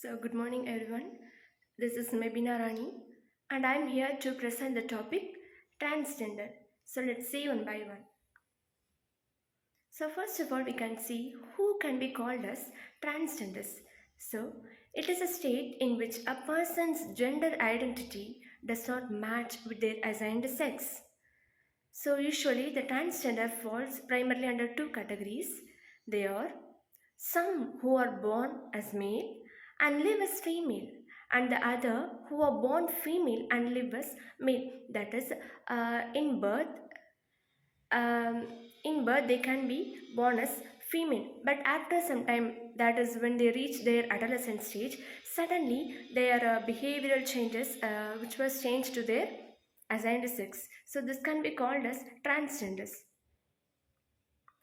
Good morning everyone. This is Mebina Rani and I'm here to present the topic transgender. So, let's see one by one. So, first of all, we can see who can be called as transgenders. So, it is a state in which a person's gender identity does not match with their assigned sex. So, usually the transgender falls primarily under two categories. They are some who are born as male and live as female, and the other who are born female and live as male. That is, in birth, they can be born as female, but after some time, that is when they reach their adolescent stage, suddenly their behavioral changes, which was changed to their assigned sex. So this can be called as transgenders.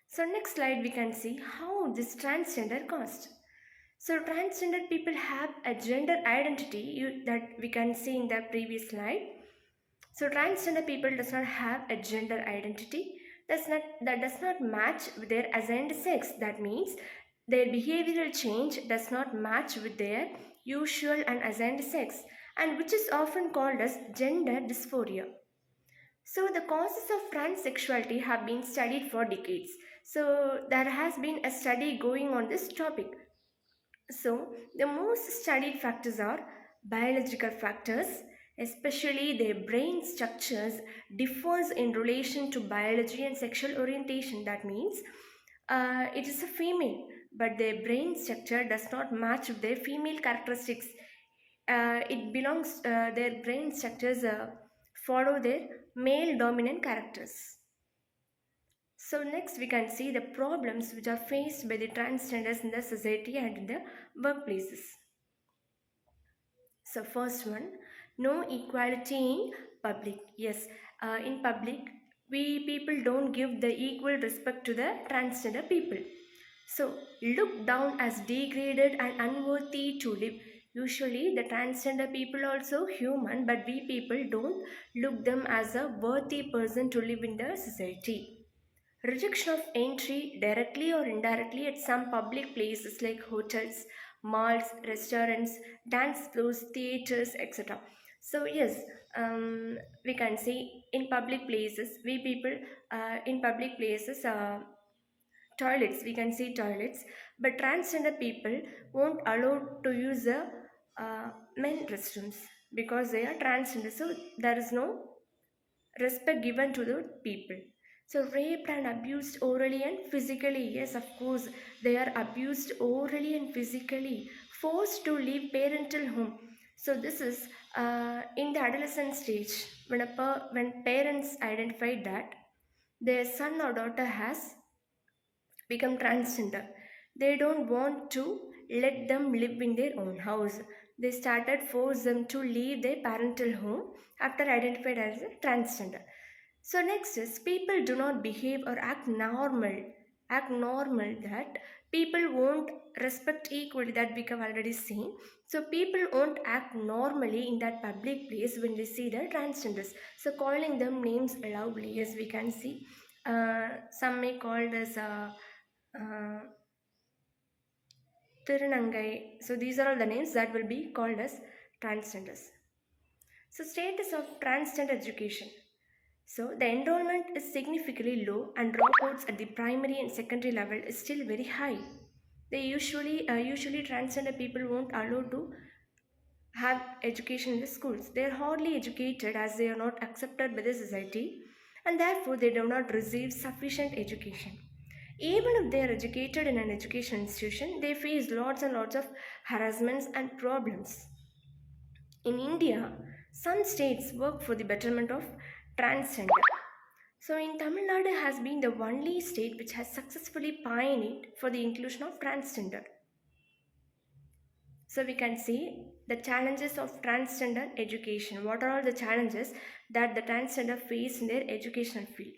So next slide we can see how this transgender caused. So transgender people have a gender identity that we can see in the previous slide. So transgender people does not have a gender identity that does not match with their assigned sex. That means their behavioral change does not match with their usual and assigned sex, and which is often called as gender dysphoria. So the causes of transsexuality have been studied for decades. So there has been a study going on this topic. So the most studied factors are biological factors, especially their brain structures differs in relation to biology and sexual orientation. That means it is a female, but their brain structure does not match with their female characteristics. Their brain structures follow their male dominant characters. So next we can see the problems which are faced by the transgenders in the society and in the workplaces. So first one, no equality in public. Yes, in public, we people don't give the equal respect to the transgender people. So looked down as degraded and unworthy to live. Usually the transgender people also human, but we people don't look them as a worthy person to live in the society. Rejection of entry directly or indirectly at some public places like hotels, malls, restaurants, dance floors, theaters, etc. So yes, we can say in public places, we people in public places, toilets, we can see toilets, but transgender people won't allow to use the men restrooms because they are transgender. So there is no respect given to the people. So raped and abused orally and physically. Yes, of course, they are abused orally and physically, forced to leave parental home. So this is in the adolescent stage, when parents identified that their son or daughter has become transgender. They don't want to let them live in their own house. They started force them to leave their parental home after identified as a transgender. So next is people do not behave or act normal. Act normal that people won't respect equally, that we have already seen. So people won't act normally in that public place when they see the transgenders. So calling them names loudly, as we can see. Some may call this uh, Tirunangai. So these are all the names that will be called as transgenders. So status of transgender education. So the enrollment is significantly low and dropouts at the primary and secondary level is still very high. They usually transgender people won't allow to have education in the schools. They are hardly educated as they are not accepted by the society, and therefore they do not receive sufficient education. Even if they are educated in an education institution, they face lots and lots of harassments and problems. In India, some states work for the betterment of transgender. So in Tamil Nadu has been the only state which has successfully pioneered for the inclusion of transgender. So we can see the challenges of transgender education. What are all the challenges that the transgender face in their educational field?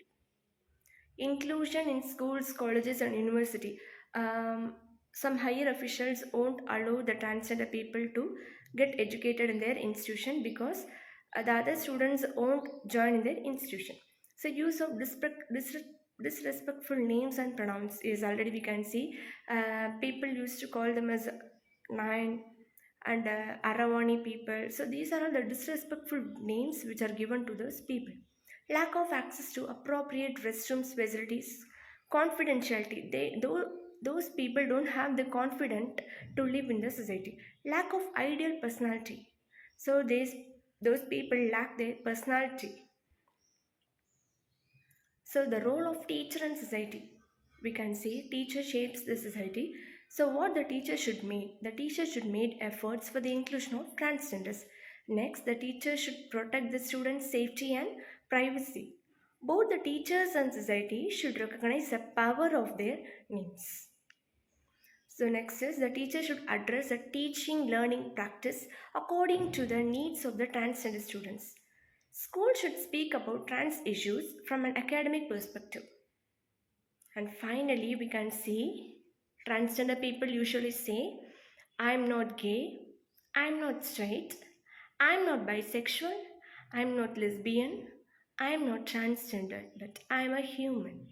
Inclusion in schools, colleges, and university. Some higher officials won't allow the transgender people to get educated in their institution because the other students won't join in their institution. So use of disrespectful names and pronouns is already we can see. People used to call them as nine. and Aravani people. So these are all the disrespectful names which are given to those people. Lack of access to appropriate restrooms facilities, confidentiality. Those people don't have the confidence to live in the society. Lack of ideal personality. So those people lack their personality. So the role of teacher in society, we can say teacher shapes the society. So what the teacher should make? The teacher should make efforts for the inclusion of transgenders. Next, the teacher should protect the students' safety and privacy. Both the teachers and society should recognize the power of their names. So next is the teacher should address a teaching learning practice according to the needs of the transgender students. School should speak about trans issues from an academic perspective. And finally, we can see transgender people usually say, I'm not gay, I'm not straight, I'm not bisexual, I'm not lesbian, I'm not transgender, but I'm a human.